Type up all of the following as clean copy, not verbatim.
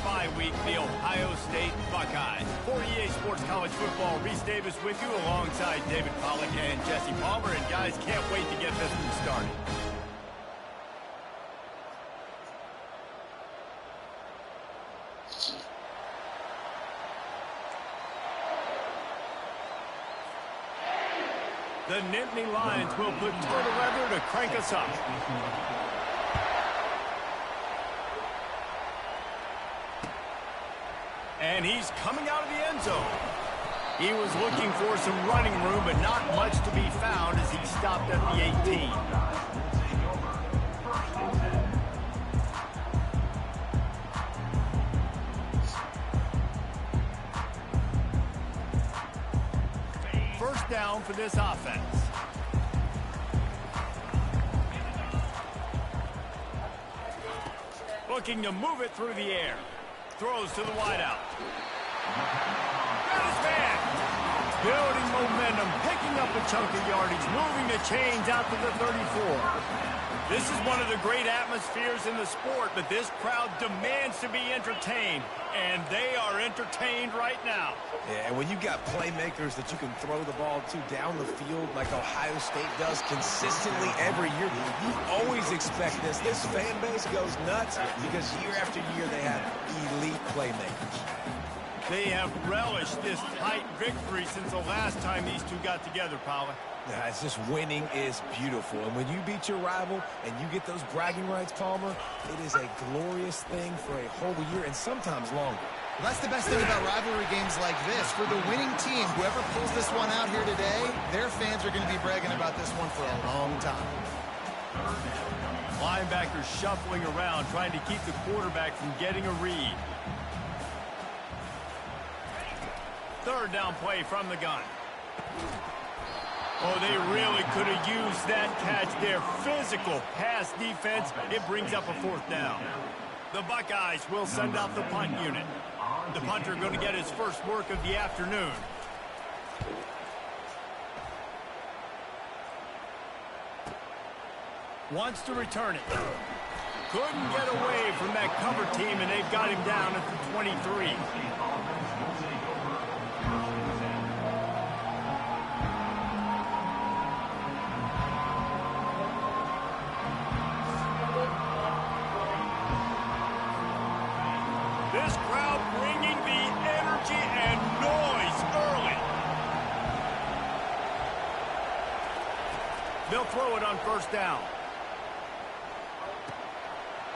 bye week, the Ohio State Buckeyes. For EA Sports College Football, Reese Davis with you alongside David Pollack and Jesse Palmer. And guys, can't wait to get this one started. The Nittany Lions will put toe to leather to crank us up. And he's coming out of the end zone. He was looking for some running room, but not much to be found as he stopped at the 18. First down for this offense. Looking to move it through the air. Throws to the wideout. Got his man. Building momentum, picking up a chunk of yardage, moving the chains out to the 34. This is one of the great atmospheres in the sport, but this crowd demands to be entertained, and they are entertained right now. Yeah, and when you got playmakers that you can throw the ball to down the field like Ohio State does consistently every year, you always expect this. This fan base goes nuts because year after year they have elite playmakers. They have relished this tight victory since the last time these two got together, Pollack. Yeah, it's just winning is beautiful. And when you beat your rival and you get those bragging rights, Palmer, it is a glorious thing for a whole year and sometimes longer. Well, that's the best thing about rivalry games like this. For the winning team, whoever pulls this one out here today, their fans are going to be bragging about this one for a long time. Linebackers shuffling around, trying to keep the quarterback from getting a read. Third down play from the gun. Oh, they really could have used that catch there. Physical pass defense. It brings up a fourth down. The Buckeyes will send out the punt unit. The punter going to get his first work of the afternoon. Wants to return it. Couldn't get away from that cover team, and they've got him down at the 23. This crowd bringing the energy and noise early. They'll throw it on first down.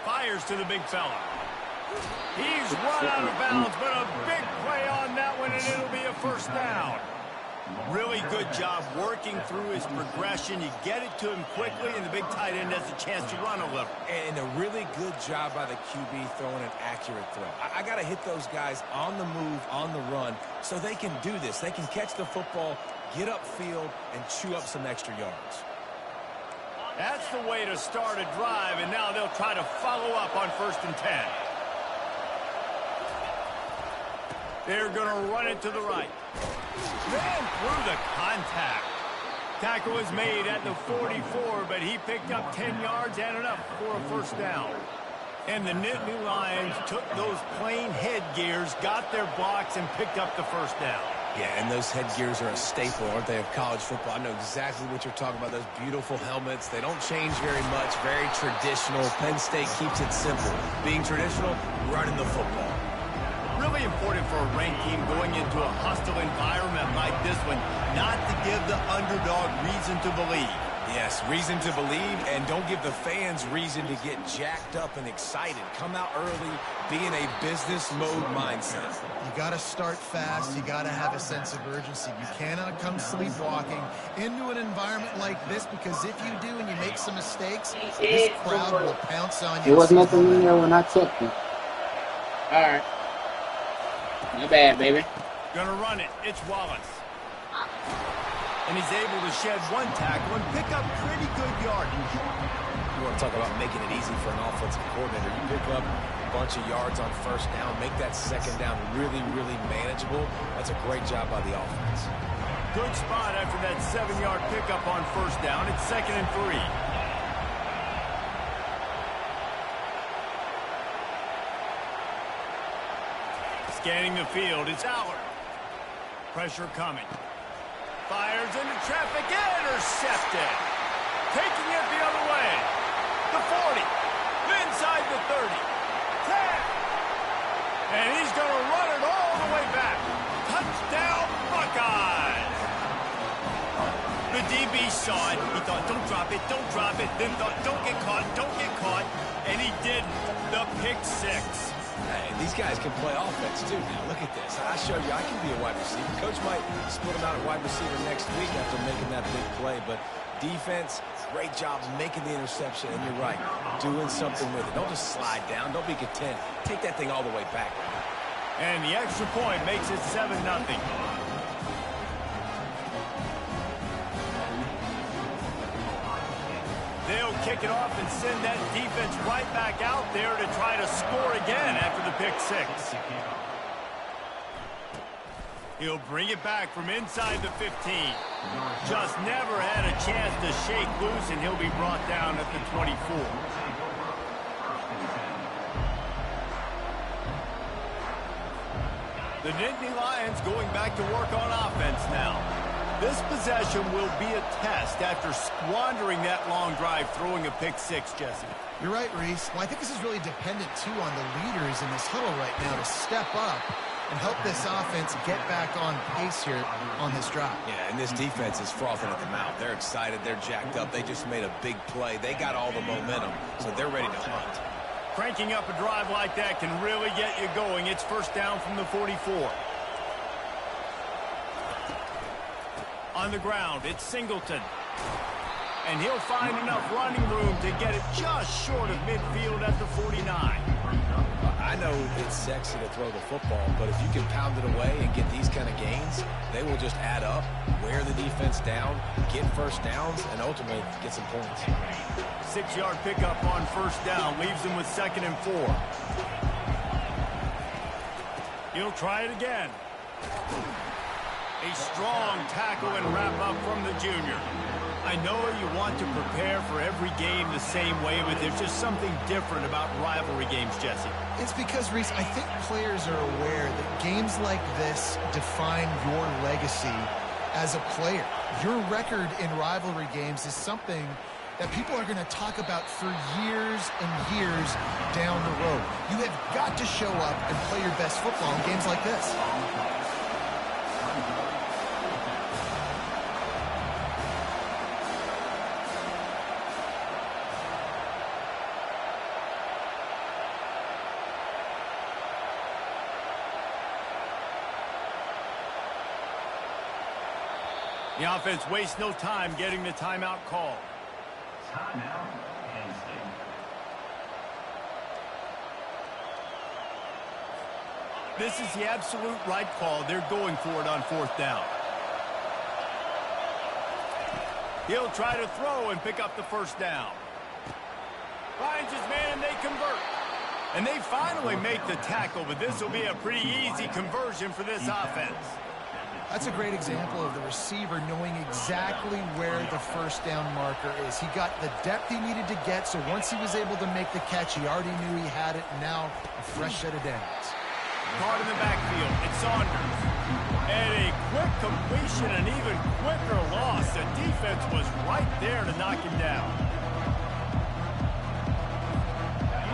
Fires to the big fella. He's run out of bounds, but a big play on that one, and it'll be a first down. Really good job working through his progression. You get it to him quickly, and the big tight end has a chance to run a little. And a really good job by the QB throwing an accurate throw. I got to hit those guys on the move, on the run, so they can do this. They can catch the football, get upfield, and chew up some extra yards. That's the way to start a drive, and now they'll try to follow up on 1st and 10. They're going to run it to the right. Ran through the contact. Tackle was made at the 44, but he picked up 10 yards and enough for a first down. And the Nittany Lions took those plain headgears, got their blocks, and picked up the first down. Yeah, and those headgears are a staple, aren't they, of college football? I know exactly what you're talking about, those beautiful helmets. They don't change very much, very traditional. Penn State keeps it simple. Being traditional, running the football. Really important for a ranked team going into a hostile environment like this one, not to give the underdog reason to believe. Yes, reason to believe, and don't give the fans reason to get jacked up and excited. Come out early, be in a business mode mindset. You got to start fast. You got to have a sense of urgency. You cannot come sleepwalking into an environment like this, because if you do and you make some mistakes, this crowd will pounce on you. There was nothing in there when I checked it. All right. Not bad, baby. Gonna run it. It's Wallace. And he's able to shed one tackle and pick up pretty good yardage. You want to talk about making it easy for an offensive coordinator. You pick up a bunch of yards on first down, make that second down really, really manageable. That's a great job by the offense. Good spot after that 7-yard pickup on first down. It's 2nd and 3. Scanning the field, it's Howard. Pressure coming. Fires into traffic, intercepted. Taking it the other way. The 40. Inside the 30. 10. And he's going to run it all the way back. Touchdown, Buckeyes. The DB saw it. He thought, don't drop it, don't drop it. Then thought, don't get caught, don't get caught. And he didn't. The pick six. Hey, these guys can play offense, too. Now, look at this. I showed you I can be a wide receiver. Coach might split him out at wide receiver next week after making that big play. But defense, great job making the interception. And you're right, doing something with it. Don't just slide down. Don't be content. Take that thing all the way back. And the extra point makes it 7-0. They'll kick it off and send that defense right back out there to try to score again after the pick six. He'll bring it back from inside the 15. Just never had a chance to shake loose, and he'll be brought down at the 24. The Nittany Lions going back to work on offense now. This possession will be a test after squandering that long drive throwing a pick six, Jesse. You're right, Reese. Well, I think this is really dependent, too, on the leaders in this huddle right now to step up and help this offense get back on pace here on this drive. Yeah, and this defense is frothing at the mouth. They're excited. They're jacked up. They just made a big play. They got all the momentum, so they're ready to hunt. Cranking up a drive like that can really get you going. It's first down from the 44. On the ground, it's Singleton. And he'll find enough running room to get it just short of midfield at the 49. I know it's sexy to throw the football, but if you can pound it away and get these kind of gains, they will just add up, wear the defense down, get first downs, and ultimately get some points. 6-yard pickup on first down leaves them with 2nd and 4. He'll try it again. A strong tackle and wrap up from the junior. I know you want to prepare for every game the same way, but there's just something different about rivalry games, Jesse. It's because, Reese, I think players are aware that games like this define your legacy as a player. Your record in rivalry games is something that people are going to talk about for years and years down the road. You have got to show up and play your best football in games like this. The offense wastes no time getting the timeout call. Timeout, Penn State. This is the absolute right call. They're going for it on fourth down. He'll try to throw and pick up the first down. Finds his man and they convert. And they finally make the tackle, but this will be a pretty easy conversion for this offense. That's a great example of the receiver knowing exactly where the first down marker is. He got the depth he needed to get, so once he was able to make the catch, he already knew he had it, and now a fresh set of downs. Caught in the backfield, it's Saunders. And a quick completion, an even quicker loss. The defense was right there to knock him down.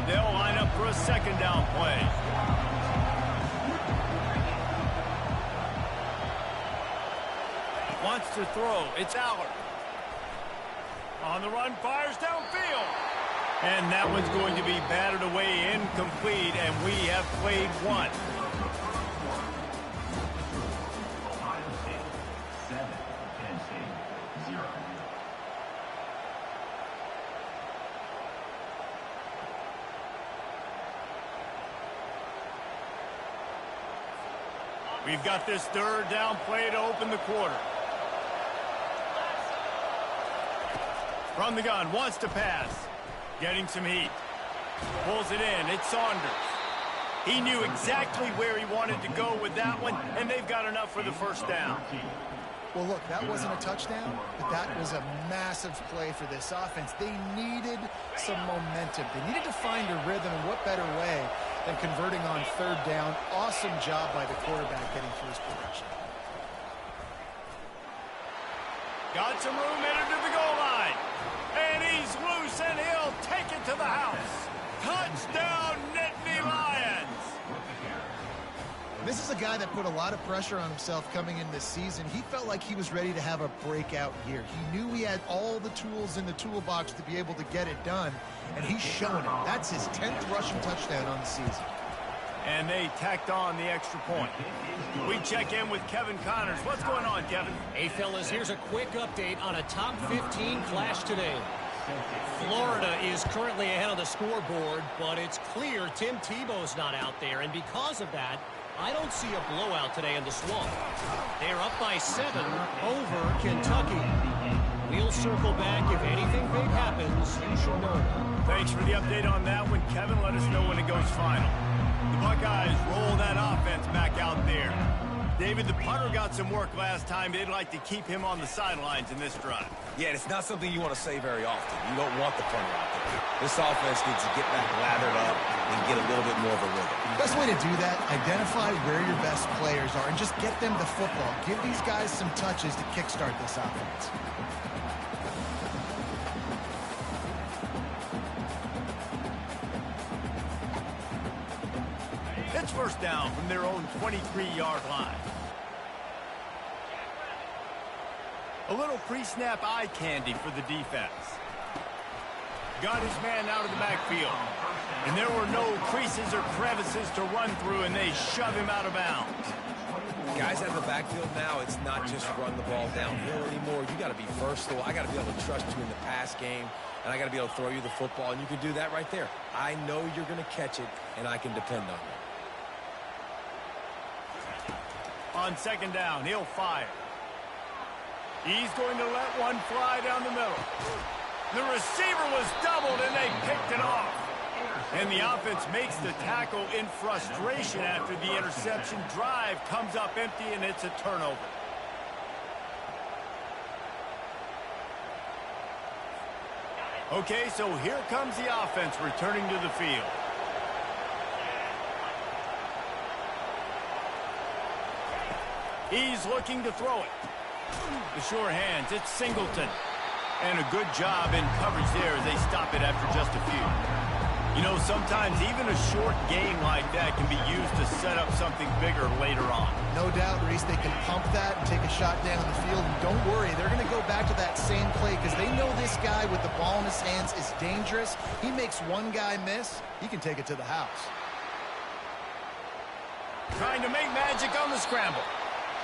They'll line up for a second down play. Wants to throw. It's Allard. On the run, fires downfield. And that one's going to be batted away incomplete, and we have played one. Ohio State 7, Penn State 0. We've got this third down play to open the quarter. From the gun, wants to pass. Getting some heat. Pulls it in, it's Saunders. He knew exactly where he wanted to go with that one, and they've got enough for the first down. Well, look, that wasn't a touchdown, but that was a massive play for this offense. They needed some momentum. They needed to find a rhythm, and what better way than converting on third down. Awesome job by the quarterback getting through his progression. Got some room headed to the goal line. And he's loose, and he'll take it to the house. Touchdown, Nittany Lions! This is a guy that put a lot of pressure on himself coming in this season. He felt like he was ready to have a breakout year. He knew he had all the tools in the toolbox to be able to get it done, and he's shown it. That's his 10th rushing touchdown on the season. And they tacked on the extra point. We check in with Kevin Connors. What's going on, Kevin? Hey, fellas, here's a quick update on a top 15 clash today. Florida is currently ahead of the scoreboard, but it's clear Tim Tebow's not out there, and because of that, I don't see a blowout today in the Swamp. They're up by 7 over Kentucky. We'll circle back if anything big happens. You should know that. Thanks for the update on that one, Kevin. Let us know when it goes final. The Buckeyes roll that offense back out there. David, the punter got some work last time. They'd like to keep him on the sidelines in this drive. Yeah, it's not something you want to say very often. You don't want the punter out there. This offense needs to get back lathered up and get a little bit more of a rhythm. Best way to do that, identify where your best players are and just get them the football. Give these guys some touches to kickstart this offense. It's first down from their own 23-yard line. A little pre-snap eye candy for the defense. Got his man out of the backfield. And there were no creases or crevices to run through, and they shove him out of bounds. Guys out of the backfield now, it's not just run the ball downhill anymore. You got to be versatile. I got to be able to trust you in the pass game, and I got to be able to throw you the football, and you can do that right there. I know you're going to catch it, and I can depend on you. On second down, he'll fire. He's going to let one fly down the middle. The receiver was doubled, and they picked it off. And the offense makes the tackle in frustration after the interception. Drive comes up empty, and it's a turnover. Okay, so here comes the offense returning to the field. He's looking to throw it. The sure hands, it's Singleton. And a good job in coverage there as they stop it after just a few. You know, sometimes even a short game like that can be used to set up something bigger later on. No doubt, Reese, they can pump that and take a shot down the field. And don't worry, they're going to go back to that same play because they know this guy with the ball in his hands is dangerous. He makes one guy miss, he can take it to the house. Trying to make magic on the scramble.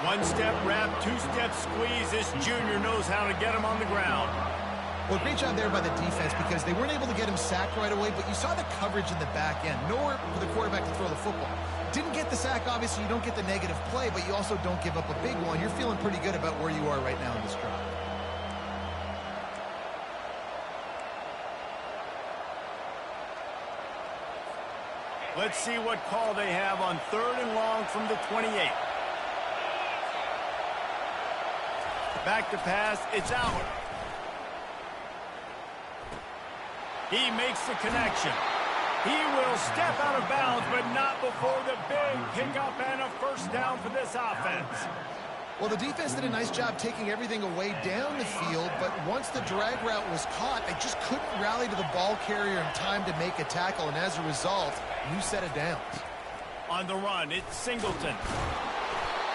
One-step wrap, two-step squeeze. This junior knows how to get him on the ground. Well, great job there by the defense because they weren't able to get him sacked right away, but you saw the coverage in the back end. Nowhere for the quarterback to throw the football. Didn't get the sack, obviously. You don't get the negative play, but you also don't give up a big one. You're feeling pretty good about where you are right now in this drive. Let's see what call they have on 3rd and long from the 28. Back to pass, it's out. He makes the connection. He will step out of bounds, but not before the big pickup and a first down for this offense. Well, the defense did a nice job taking everything away down the field, but once the drag route was caught, they just couldn't rally to the ball carrier in time to make a tackle, and as a result, new set of downs. On the run, it's Singleton.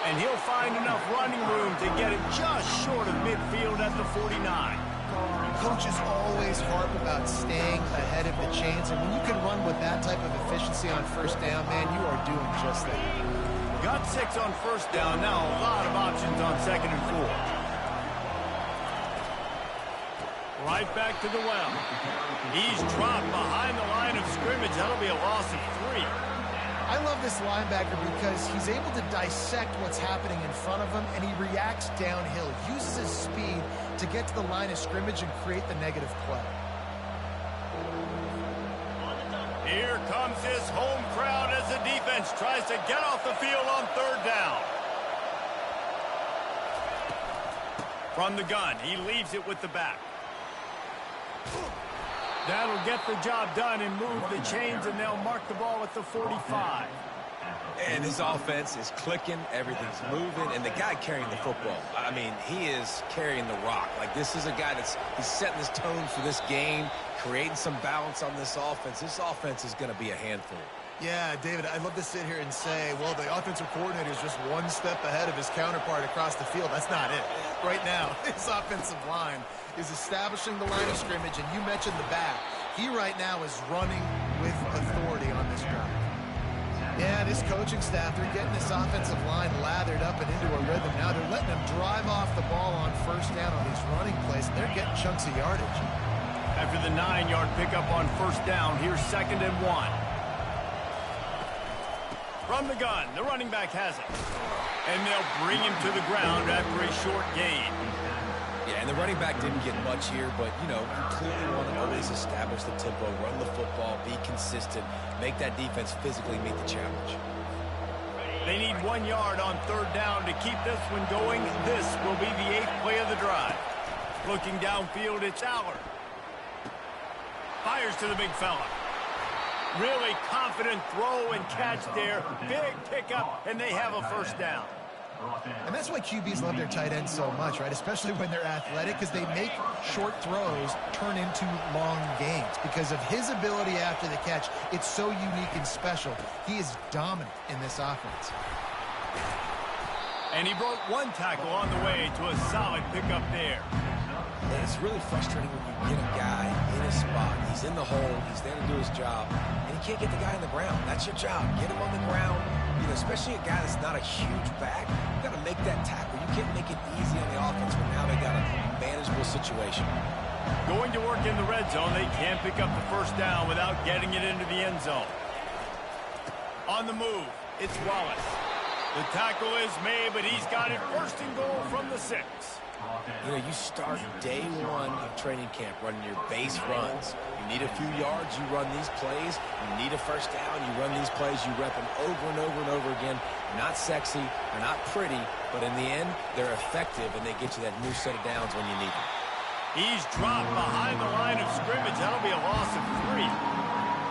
And he'll find enough running room to get it just short of midfield at the 49. Coaches always harp about staying ahead of the chains, and when you can run with that type of efficiency on first down, man, you are doing just that. Got 6 on first down. Now a lot of options on 2nd and 4. Right back to the well. He's dropped behind the line of scrimmage. That'll be a loss of 3. I love this linebacker because he's able to dissect what's happening in front of him, and he reacts downhill, uses his speed to get to the line of scrimmage and create the negative play. Here comes his home crowd as the defense tries to get off the field on 3rd down. From the gun, he leaves it with the back. That'll get the job done and move the chains, and they'll mark the ball at the 45. And his offense is clicking, everything's moving, and the guy carrying the football, I mean, he is carrying the rock. Like, this is a guy he's setting his tone for this game, creating some balance on this offense. This offense is going to be a handful. Yeah, David, I'd love to sit here and say, well, the offensive coordinator is just one step ahead of his counterpart across the field. That's not it. Right now, his offensive line is establishing the line of scrimmage, and you mentioned the back. He right now is running with authority on this drive. Yeah, this coaching staff, they're getting this offensive line lathered up and into a rhythm. Now they're letting them drive off the ball on first down on these running plays, and they're getting chunks of yardage. After the 9-yard pickup on first down, here's 2nd and 1. From the gun, the running back has it. And they'll bring him to the ground after a short gain. Yeah, and the running back didn't get much here, but, you know, you clearly want to always establish the tempo, run the football, be consistent, make that defense physically meet the challenge. They need 1 yard on 3rd down to keep this one going. This will be the 8th play of the drive. Looking downfield, it's Aller. Fires to the big fella. Really confident throw and catch there. Big pickup, and they have a first down. And that's why QBs love their tight ends so much, right? Especially when they're athletic, because they make short throws turn into long gains. Because of his ability after the catch, it's so unique and special. He is dominant in this offense. And he broke 1 tackle on the way to a solid pickup there. And it's really frustrating when you get a guy in a spot. He's in the hole. He's there to do his job. And you can't get the guy on the ground. That's your job. Get him on the ground. You know, especially a guy that's not a huge back. You got to make that tackle. You can't make it easy on the offense when now they got a manageable situation. Going to work in the red zone, they can't pick up the first down without getting it into the end zone. On the move, it's Wallace. The tackle is made, but he's got it 1st and goal from the 6. You know, you start day 1 of training camp running your base runs. You need a few yards, you run these plays. You need a first down, you run these plays. You rep them over and over and over again. They're not sexy, they're not pretty, but in the end, they're effective, and they get you that new set of downs when you need them. He's dropped behind the line of scrimmage. That'll be a loss of 3.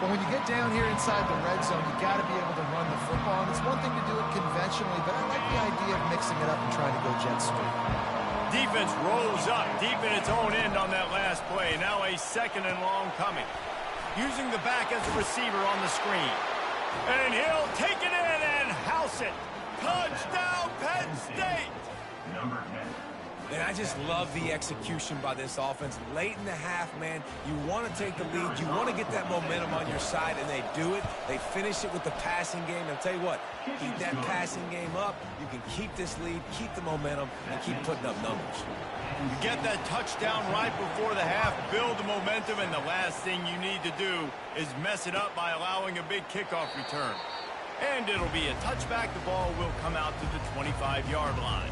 But when you get down here inside the red zone, you got to be able to run the football. And it's one thing to do it conventionally, but I like the idea of mixing it up and trying to go jet sweep. Defense rolls up deep in its own end on that last play. Now a 2nd and long coming. Using the back as a receiver on the screen. And he'll take it in and house it. Touchdown, Penn State! Number 10. And I just love the execution by this offense. Late in the half, man, you want to take the lead. You want to get that momentum on your side, and they do it. They finish it with the passing game. And I'll tell you what, keep that passing game up. You can keep this lead, keep the momentum, and keep putting up numbers. You get that touchdown right before the half, build the momentum, and the last thing you need to do is mess it up by allowing a big kickoff return. And it'll be a touchback. The ball will come out to the 25-yard line.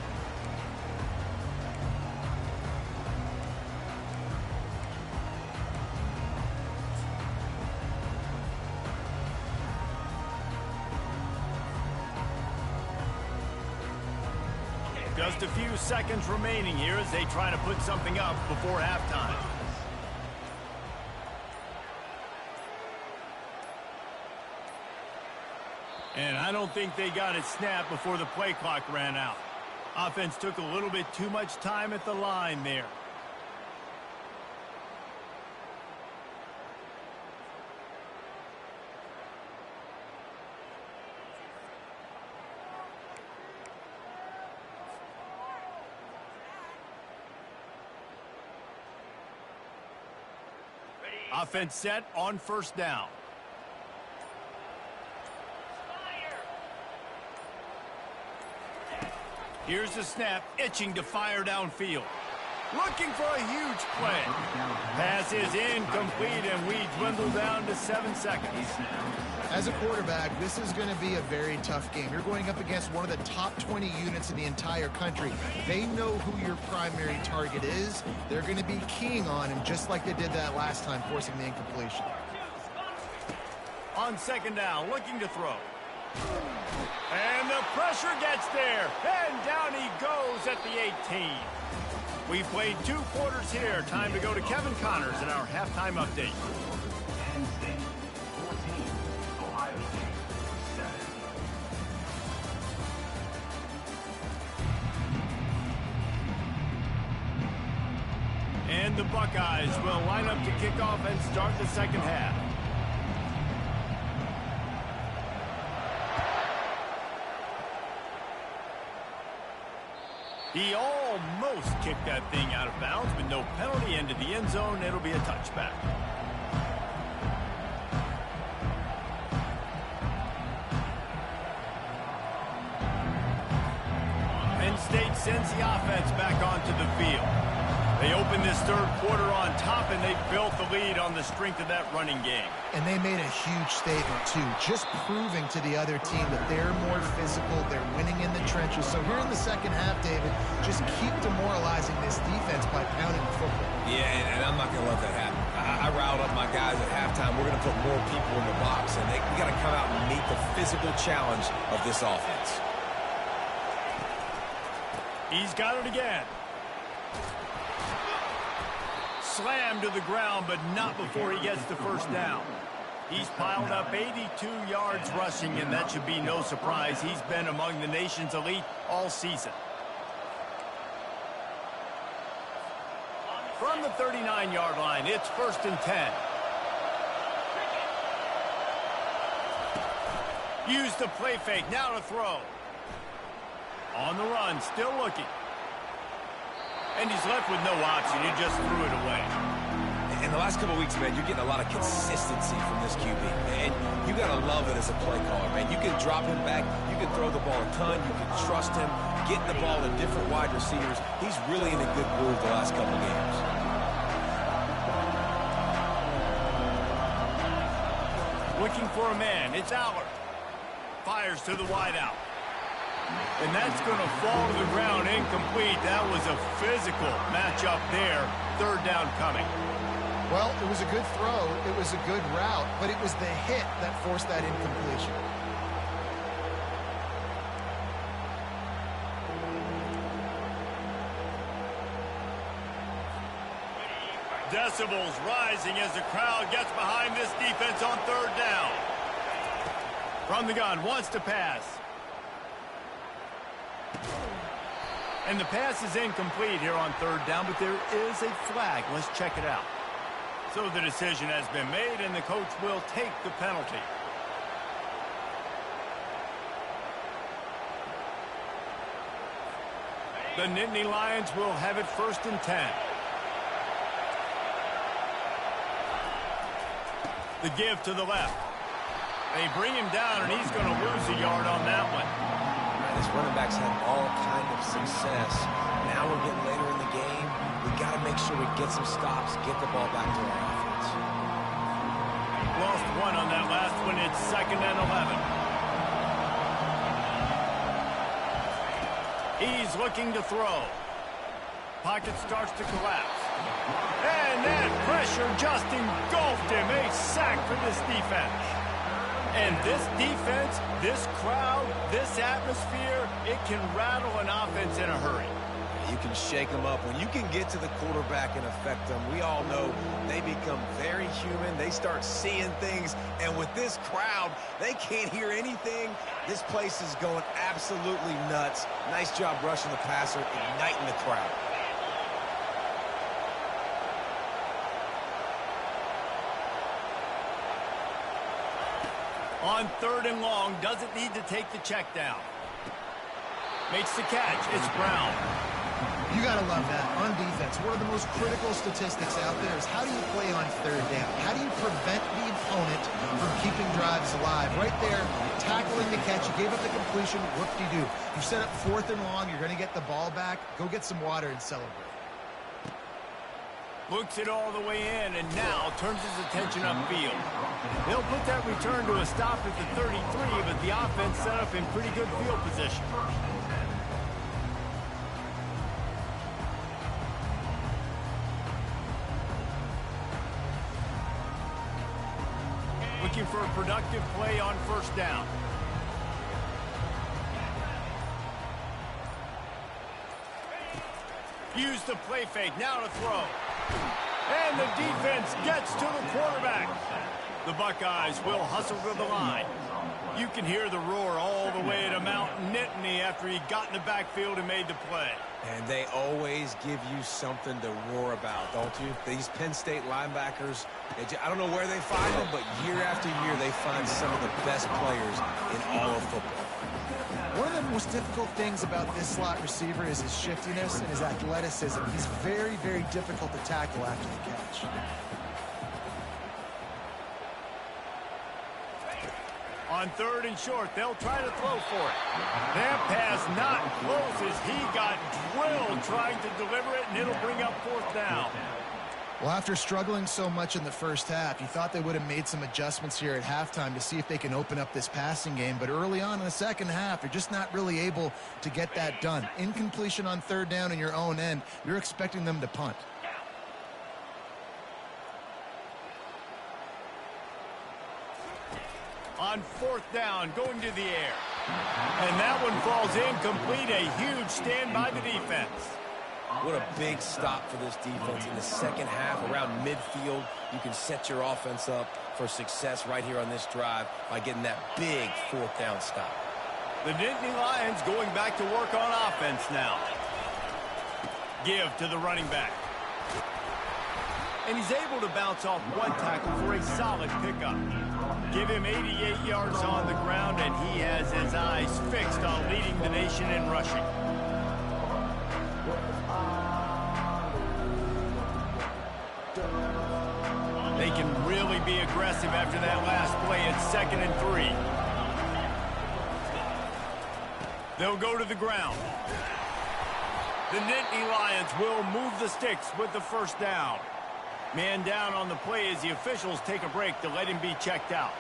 Just a few seconds remaining here as they try to put something up before halftime. And I don't think they got it snapped before the play clock ran out. Offense took a little bit too much time at the line there. Offense set on first down. Here's the snap, itching to fire downfield. Looking for a huge play. Pass is incomplete, and we dwindle down to 7 seconds. As a quarterback, this is going to be a very tough game. You're going up against one of the top 20 units in the entire country. They know who your primary target is. They're going to be keying on him just like they did that last time, forcing the incompletion. On second down, looking to throw. And the pressure gets there. And down he goes at the 18. We've played 2 quarters here. Time to go to Kevin Connors in our halftime update. Penn State 14, Ohio State 7. And the Buckeyes will line up to kick off and start the second half. He almost kicked that thing out of bounds, but no penalty into the end zone. It'll be a touchback. Penn State sends the offense back onto the field. They open this third quarter on top, and they built the lead on the strength of that running game. And they made a huge statement, too, just proving to the other team that they're more physical, they're winning in the trenches. So here in the second half, David, just keep demoralizing this defense by pounding the football. Yeah, and I'm not going to let that happen. I riled up my guys at halftime. We're going to put more people in the box, and we got to come out and meet the physical challenge of this offense. He's got it again. Slammed to the ground, but not before he gets the first down. He's piled up 82 yards rushing, and that should be no surprise. He's been among the nation's elite all season. From the 39-yard line, it's 1st and 10. Use the play fake, now to throw. On the run, still looking. And he's left with no option. He just threw it away. In the last couple of weeks, man, you're getting a lot of consistency from this QB. And you got to love it as a play caller, man. You can drop him back. You can throw the ball a ton. You can trust him. Getting the ball to different wide receivers. He's really in a good groove the last couple of games. Looking for a man. It's Allard. Fires to the wideout. And that's going to fall to the ground incomplete. That was a physical matchup there. 3rd down coming. Well, it was a good throw. It was a good route, but it was the hit that forced that incompletion. Decibels rising as the crowd gets behind this defense on 3rd down. From the gun, wants to pass. And the pass is incomplete here on 3rd down, but there is a flag. Let's check it out. So the decision has been made, and the coach will take the penalty. The Nittany Lions will have it 1st and 10. The give to the left. They bring him down, and he's going to lose a yard on that one. This running back's had all kind of success. Now we're getting later in the game. We got to make sure we get some stops, get the ball back to our offense. Lost 1 on that last one. It's 2nd and 11. He's looking to throw. Pocket starts to collapse. And that pressure just engulfed him. A sack for this defense. And this defense, this crowd, this atmosphere, it can rattle an offense in a hurry. You can shake them up. When you can get to the quarterback and affect them, we all know they become very human. They start seeing things. And with this crowd, they can't hear anything. This place is going absolutely nuts. Nice job rushing the passer, igniting the crowd. On 3rd and long, doesn't need to take the check down. Makes the catch. It's Brown. You got to love that. On defense, one of the most critical statistics out there is how do you play on 3rd down? How do you prevent the opponent from keeping drives alive? Right there, tackling the catch. You gave up the completion. Whoop-de-doo. You set up 4th and long. You're going to get the ball back. Go get some water and celebrate. Looks it all the way in, and now turns his attention upfield. They'll put that return to a stop at the 33, but the offense set up in pretty good field position. Looking for a productive play on 1st down. Use the play fake, now to throw. And the defense gets to the quarterback. The Buckeyes will hustle to the line. You can hear the roar all the way to Mount Nittany after he got in the backfield and made the play. And they always give you something to roar about, don't you? These Penn State linebackers, I don't know where they find them, but year after year they find some of the best players in all of football. One of the most difficult things about this slot receiver is his shiftiness and his athleticism. He's very, very difficult to tackle after the catch. On 3rd and short, they'll try to throw for it. That pass not close as he got drilled trying to deliver it, and it'll bring up 4th down. Well, after struggling so much in the first half, you thought they would have made some adjustments here at halftime to see if they can open up this passing game. But early on in the second half, you're just not really able to get that done. Incompletion on 3rd down in your own end, you're expecting them to punt. On 4th down, going to the air. And that one falls incomplete. A huge stand by the defense. What a big stop for this defense in the second half. Around midfield, you can set your offense up for success right here on this drive by getting that big 4th down stop. The Nittany Lions going back to work on offense now. Give to the running back. And he's able to bounce off one tackle for a solid pickup. Give him 88 yards on the ground, and he has his eyes fixed on leading the nation in rushing. They can really be aggressive after that last play at 2nd and 3. They'll go to the ground. The Nittany Lions will move the sticks with the 1st down. Man down on the play as the officials take a break to let him be checked out.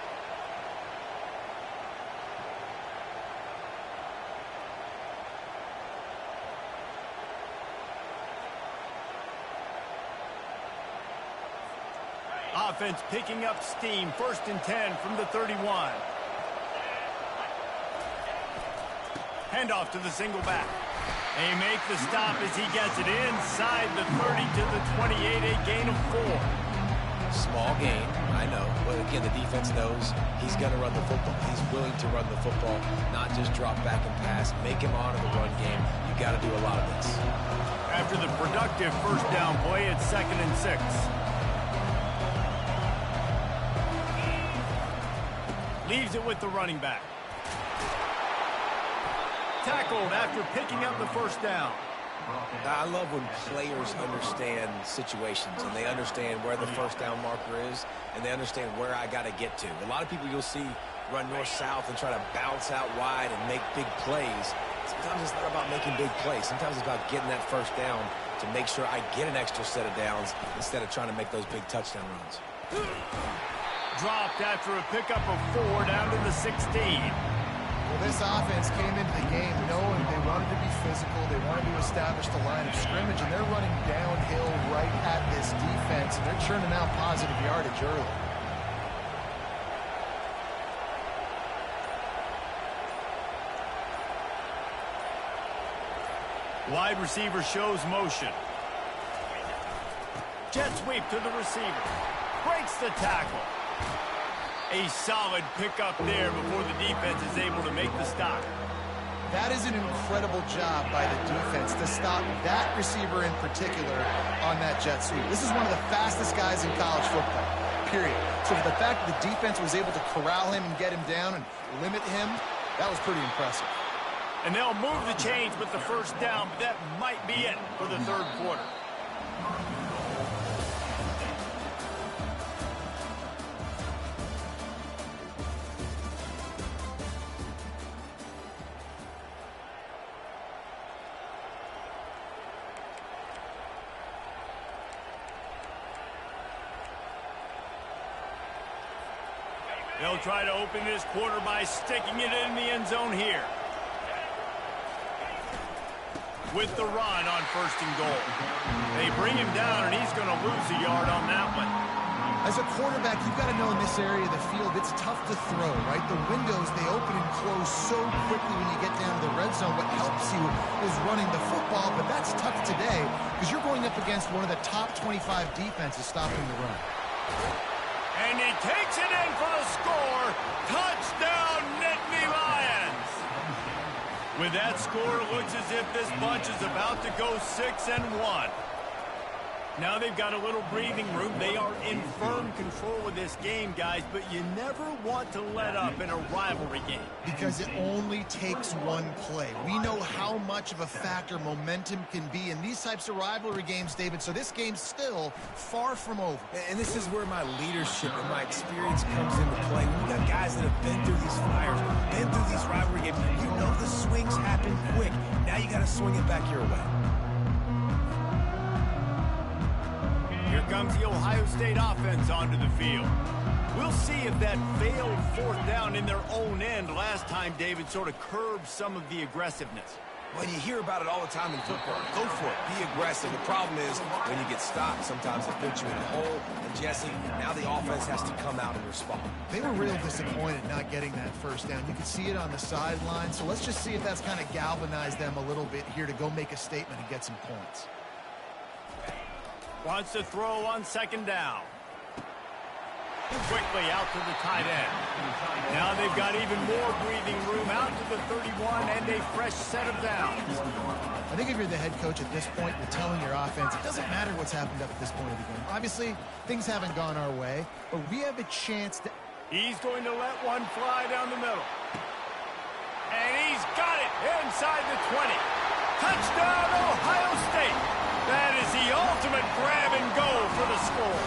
Offense picking up steam. 1st and 10 from the 31. Handoff to the single back. They make the stop as he gets it inside the 30 to the 28, a gain of 4. Small gain, I know. But again, the defense knows he's going to run the football. He's willing to run the football, not just drop back and pass. Make him honor the run game. You got to do a lot of this. After the productive 1st down play, it's 2nd and 6. Leaves it with the running back. Tackled after picking up the 1st down. I love when players understand situations and they understand where the 1st down marker is and they understand where I got to get to. A lot of people you'll see run north-south and try to bounce out wide and make big plays. Sometimes it's not about making big plays. Sometimes it's about getting that 1st down to make sure I get an extra set of downs instead of trying to make those big touchdown runs. Dropped after a pickup of 4 down to the 16. Well, this offense came into the game knowing they wanted to be physical, they wanted to establish the line of scrimmage, and they're running downhill right at this defense, and they're churning out positive yardage early. Wide receiver shows motion. Jet sweep to the receiver. Breaks the tackle. A solid pickup there before the defense is able to make the stop. That is an incredible job by the defense to stop that receiver in particular on that jet sweep. This is one of the fastest guys in college football, period. So for the fact that the defense was able to corral him and get him down and limit him, that was pretty impressive. And they'll move the chains with the 1st down, but that might be it for the 3rd quarter. They'll try to open this quarter by sticking it in the end zone here. with the run on 1st and goal. They bring him down, and he's going to lose a yard on that one. As a quarterback, you've got to know in this area of the field, it's tough to throw, right? The windows, they open and close so quickly when you get down to the red zone. What helps you is running the football, but that's tough today because you're going up against one of the top 25 defenses stopping the run. And he takes it in for the score. Touchdown, Nittany Lions. With that score, it looks as if this bunch is about to go 6-1. Now they've got a little breathing room. They are in firm control of this game, guys, but you never want to let up in a rivalry game. Because it only takes one play. We know how much of a factor momentum can be in these types of rivalry games, David, so this game's still far from over. And this is where my leadership and my experience comes into play. We've got guys that have been through these fires, been through these rivalry games. You know the swings happen quick. Now you got to swing it back your way. Here comes the Ohio State offense onto the field. We'll see if that failed 4th down in their own end last time, David, sort of curbed some of the aggressiveness. Well, you hear about it all the time in football. Go for it. Be aggressive. The problem is when you get stopped, sometimes it puts you in a hole. And, Jesse, now the offense has to come out and respond. They were real disappointed not getting that 1st down. You could see it on the sideline. So let's just see if that's kind of galvanized them a little bit here to go make a statement and get some points. Wants to throw on 2nd down. Quickly out to the tight end. Now they've got even more breathing room out to the 31 and a fresh set of downs. I think if you're the head coach at this point, you're telling your offense, it doesn't matter what's happened up at this point of the game. Obviously, things haven't gone our way, but we have a chance to... He's going to let one fly down the middle. And he's got it inside the 20. Touchdown, Ohio State. That is the ultimate grab and go for the score.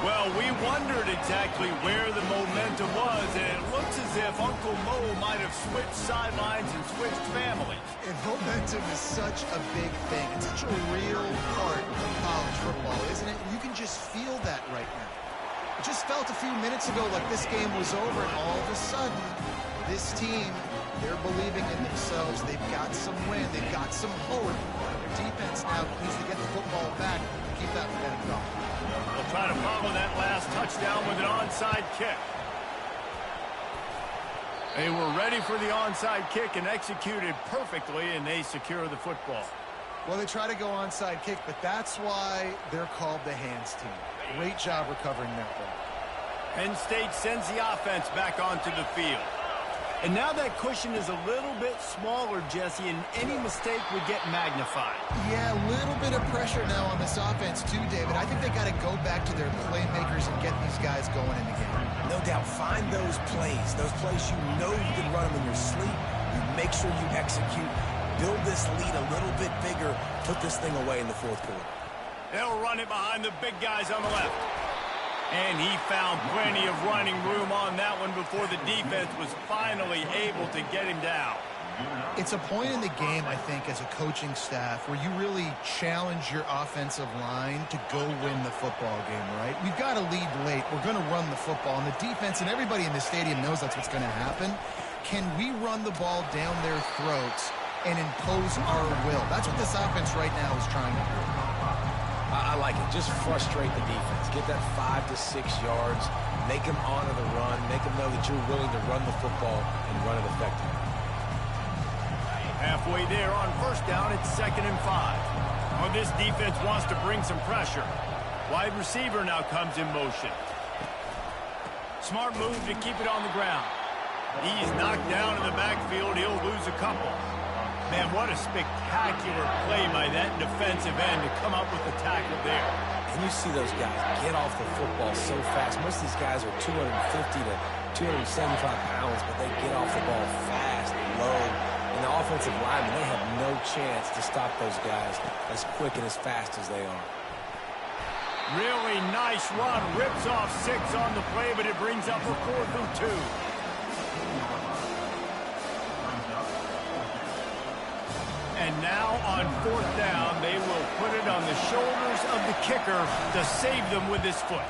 Well, we wondered exactly where the momentum was, and it looks as if Uncle Mo might have switched sidelines and switched families. And momentum is such a big thing. It's such a real part of college football, isn't it? You can just feel that right now. It just felt a few minutes ago like this game was over, and all of a sudden, this team, they're believing in themselves. They've got some wind. They've got some hope. Their defense now needs to get the football back and keep that momentum going. They'll try to follow that last touchdown with an onside kick. They were ready for the onside kick and executed perfectly, and they secure the football. Well, they try to go onside kick, but that's why they're called the hands team. Great job recovering that ball. Penn State sends the offense back onto the field. And now that cushion is a little bit smaller, Jesse, and any mistake would get magnified. Yeah, a little bit of pressure now on this offense too, David. I think they got to go back to their playmakers and get these guys going in the game. No doubt. Find those plays you know you can run them in your sleep. You make sure you execute. Build this lead a little bit bigger. Put this thing away in the 4th quarter. They'll run it behind the big guys on the left. And he found plenty of running room on that one before the defense was finally able to get him down. It's a point in the game, I think, as a coaching staff where you really challenge your offensive line to go win the football game, right? We've got to lead late. We're going to run the football. And the defense and everybody in the stadium knows that's what's going to happen. Can we run the ball down their throats and impose our will? That's what this offense right now is trying to do. I like it. Just frustrate the defense. Get that 5 to 6 yards. Make them honor the run. Make them know that you're willing to run the football and run it effectively. Halfway there on 1st down, it's 2nd and 5. Well, this defense wants to bring some pressure. Wide receiver now comes in motion. Smart move to keep it on the ground. He's knocked down in the backfield. He'll lose a couple. Man, what a spectacular play by that defensive end to come up with the tackle there. And you see those guys get off the football so fast. Most of these guys are 250 to 275 pounds, but they get off the ball fast, low. And the offensive linemen, they have no chance to stop those guys as quick and as fast as they are. Really nice run. Rips off 6 on the play, but it brings up a 4th and 2. And now on 4th down, they will put it on the shoulders of the kicker to save them with his foot.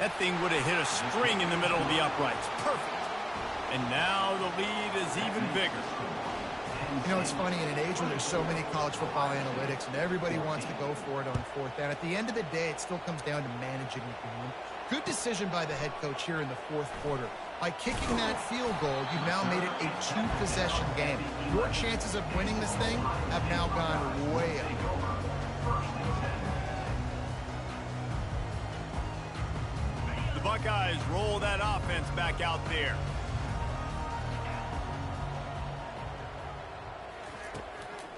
That thing would have hit a string in the middle of the uprights. Perfect. And now the lead is even bigger. You know, it's funny, in an age where there's so many college football analytics and everybody wants to go for it on fourth down, at the end of the day, it still comes down to managing the game. Good decision by the head coach here in the fourth quarter. By kicking that field goal, you've now made it a two-possession game. Your chances of winning this thing have now gone way up. The Buckeyes roll that offense back out there.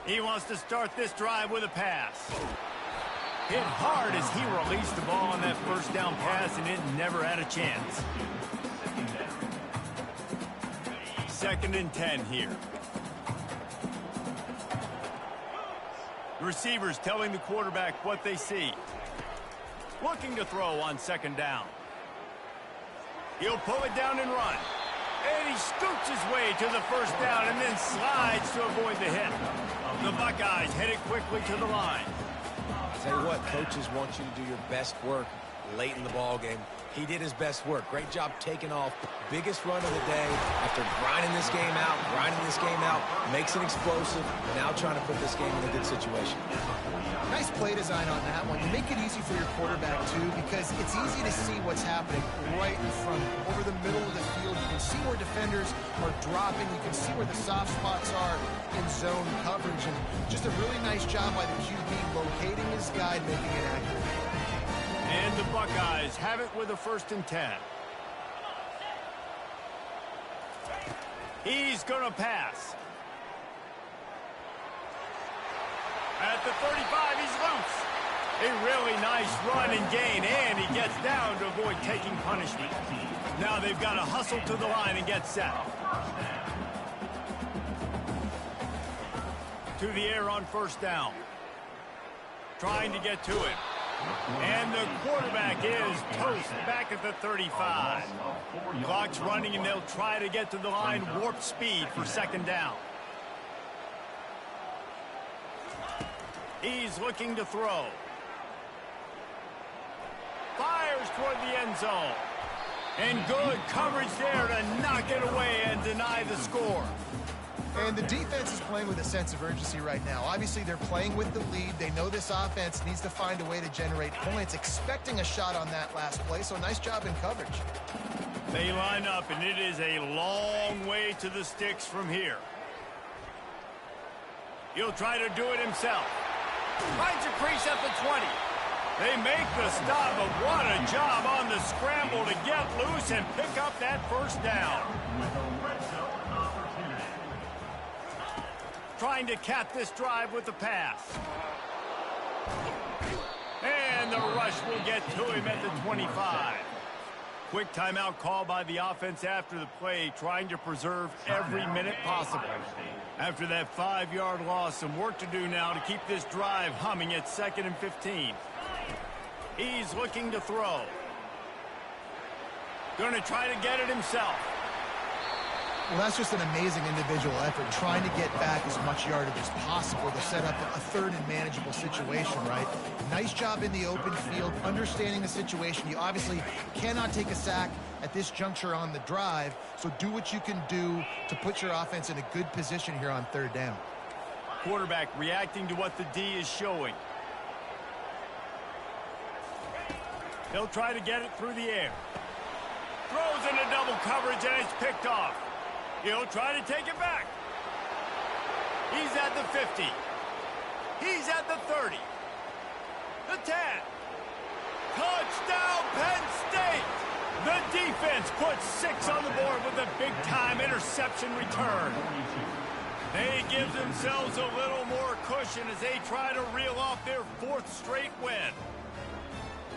He wants to start this drive with a pass. Hit hard as he released the ball on that first down pass, and it never had a chance. 2nd and 10 here. The receivers telling the quarterback what they see. Looking to throw on 2nd down. He'll pull it down and run. And he scoots his way to the first down and then slides to avoid the hit. The Buckeyes headed quickly to the line. Tell you what, coaches want you to do your best work late in the ball game. He did his best work. Great job taking off. Biggest run of the day after grinding this game out, makes it explosive, now trying to put this game in a good situation. Nice play design on that one. You make it easy for your quarterback, too, because it's easy to see what's happening right in front of you. Over the middle of the field, you can see where defenders are dropping. You can see where the soft spots are in zone coverage. And just a really nice job by the QB locating his guy, making it accurate. And the Buckeyes have it with a 1st and 10. He's going to pass. At the 35, he's loose. A really nice run and gain, and he gets down to avoid taking punishment. Now they've got to hustle to the line and get set. To the air on 1st down. Trying to get to it. And the quarterback is toast back at the 35. Clock's running, and they'll try to get to the line warp speed for 2nd down. He's looking to throw. Fires toward the end zone. And good coverage there to knock it away and deny the score. And the defense is playing with a sense of urgency right now. Obviously, they're playing with the lead. They know this offense needs to find a way to generate points, expecting a shot on that last play, so nice job in coverage. They line up, and it is a long way to the sticks from here. He'll try to do it himself. Finds a crease at the 20. They make the stop, but what a job on the scramble to get loose and pick up that 1st down. Trying to cap this drive with the pass. And the rush will get to him at the 25. Quick timeout call by the offense after the play, trying to preserve every minute possible. After that 5-yard loss, some work to do now to keep this drive humming at 2nd and 15. He's looking to throw. Going to try to get it himself. Well, that's just an amazing individual effort, trying to get back as much yardage as possible to set up a 3rd and manageable situation, right? Nice job in the open field, understanding the situation. You obviously cannot take a sack at this juncture on the drive, so do what you can do to put your offense in a good position here on 3rd down. Quarterback reacting to what the D is showing. He'll try to get it through the air. Throws into double coverage, and it's picked off. He'll try to take it back. He's at the 50. He's at the 30. The 10. Touchdown, Penn State! The defense puts 6 on the board with a big-time interception return. They give themselves a little more cushion as they try to reel off their 4th straight win.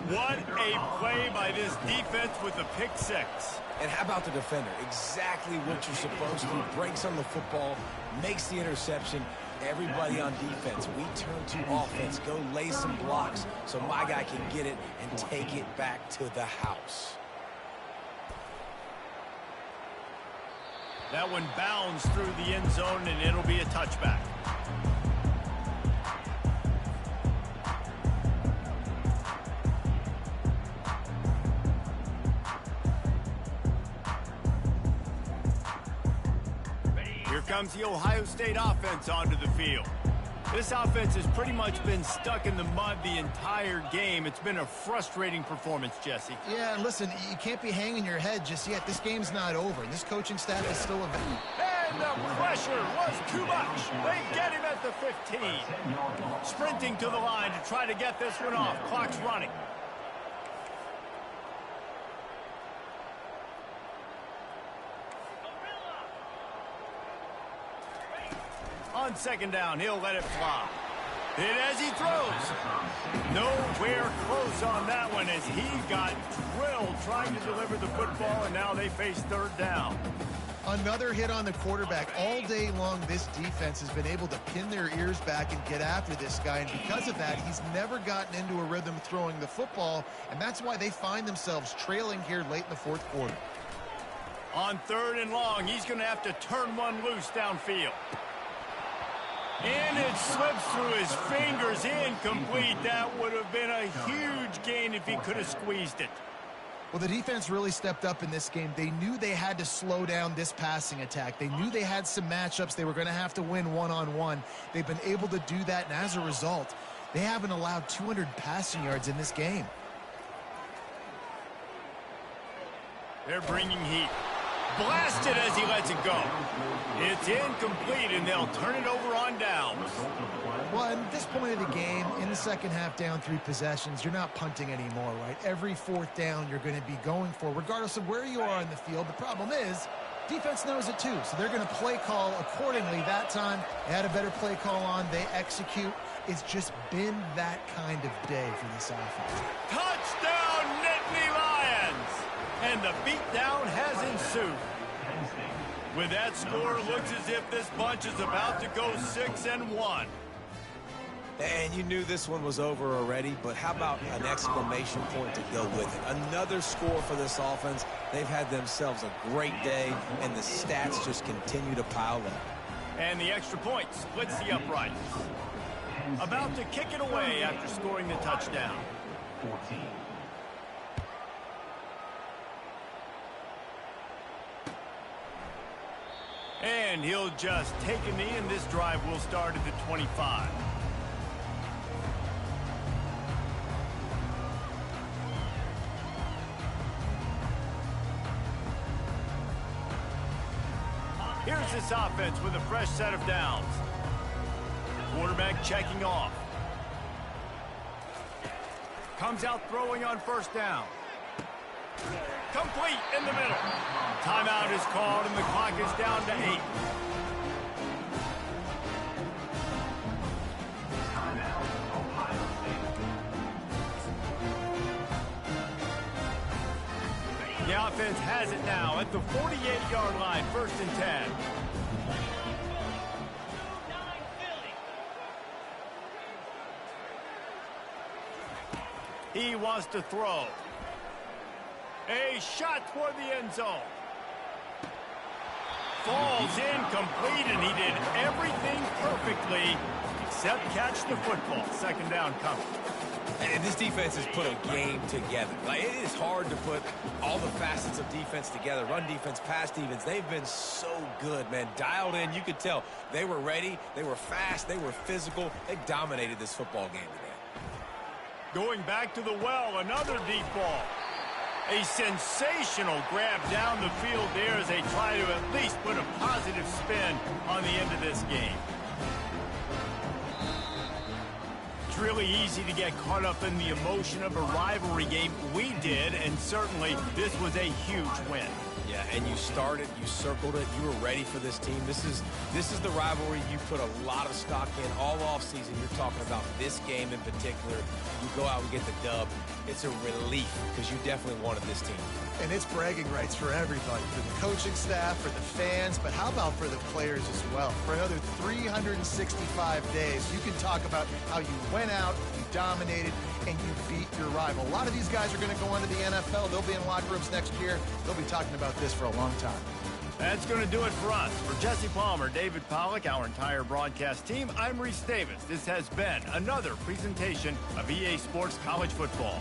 What a play by this defense with the pick 6. And how about the defender? Exactly what you're supposed to do. Breaks on the football, makes the interception. Everybody on defense, we turn to offense. Go lay some blocks so my guy can get it and take it back to the house. That one bounds through the end zone, and it'll be a touchback. Here comes the Ohio State offense onto the field. This offense has pretty much been stuck in the mud the entire game. It's been a frustrating performance, Jesse. Yeah, and listen, you can't be hanging your head just yet. This game's not over. This coaching staff is still a... And the pressure was too much. They get him at the 15. Sprinting to the line to try to get this one off. Clock's running. On second down, he'll let it fly. And as he throws, nowhere close on that one as he got drilled trying to deliver the football, and now they face third down. Another hit on the quarterback. All day long, this defense has been able to pin their ears back and get after this guy, and because of that, he's never gotten into a rhythm throwing the football, and that's why they find themselves trailing here late in the fourth quarter. On third and long, he's going to have to turn one loose downfield. And it slips through his fingers, incomplete. That would have been a huge gain if he could have squeezed it. Well, the defense really stepped up in this game. They knew they had to slow down this passing attack. They knew they had some matchups they were going to have to win one-on-one. They've been able to do that, and as a result, they haven't allowed 200 passing yards in this game. They're bringing heat. Blasted as he lets it go. It's incomplete, and they'll turn it over on downs. Well, at this point of the game, in the second half, down 3 possessions, you're not punting anymore, right? Every fourth down you're going to be going for, regardless of where you are in the field. The problem is, defense knows it too, so they're going to play call accordingly. That time, they had a better play call on. They execute. It's just been that kind of day for this offense. Touchdown, Nittany Lions! And the beatdown has ensued. With that score, it looks as if this bunch is about to go 6-1. And you knew this one was over already, but how about an exclamation point to go with it? Another score for this offense. They've had themselves a great day, and the stats just continue to pile up. And the extra point splits the uprights. About to kick it away after scoring the touchdown. 14. And he'll just take a knee, and this drive will start at the 25. Here's this offense with a fresh set of downs. Quarterback checking off. Comes out throwing on first down. Complete in the middle. Timeout is called, and the clock is down to 8. Timeout, Ohio State. The offense has it now at the 48-yard line, 1st and 10. He wants to throw. A shot toward the end zone. Falls incomplete, and he did everything perfectly except catch the football. 2nd down coming. And this defense has put a game together. Like, it is hard to put all the facets of defense together. Run defense, pass defense. They've been so good, man. Dialed in. You could tell they were ready. They were fast. They were physical. They dominated this football game today. Going back to the well, another deep ball. A sensational grab down the field there as they try to at least put a positive spin on the end of this game. It's really easy to get caught up in the emotion of a rivalry game. We did, and certainly this was a huge win. Yeah, and you started, you circled it, you were ready for this team. This is the rivalry you put a lot of stock in all offseason. You're talking about this game in particular. You go out and get the dub. It's a relief because you definitely wanted this team. And it's bragging rights for everybody, for the coaching staff, for the fans, but how about for the players as well? For another 365 days, you can talk about how you went out, you dominated, and you beat your rival. A lot of these guys are going to go on to the NFL. They'll be in locker rooms next year. They'll be talking about this for a long time. That's going to do it for us. For Jesse Palmer, David Pollack, our entire broadcast team, I'm Reese Davis. This has been another presentation of EA Sports College Football.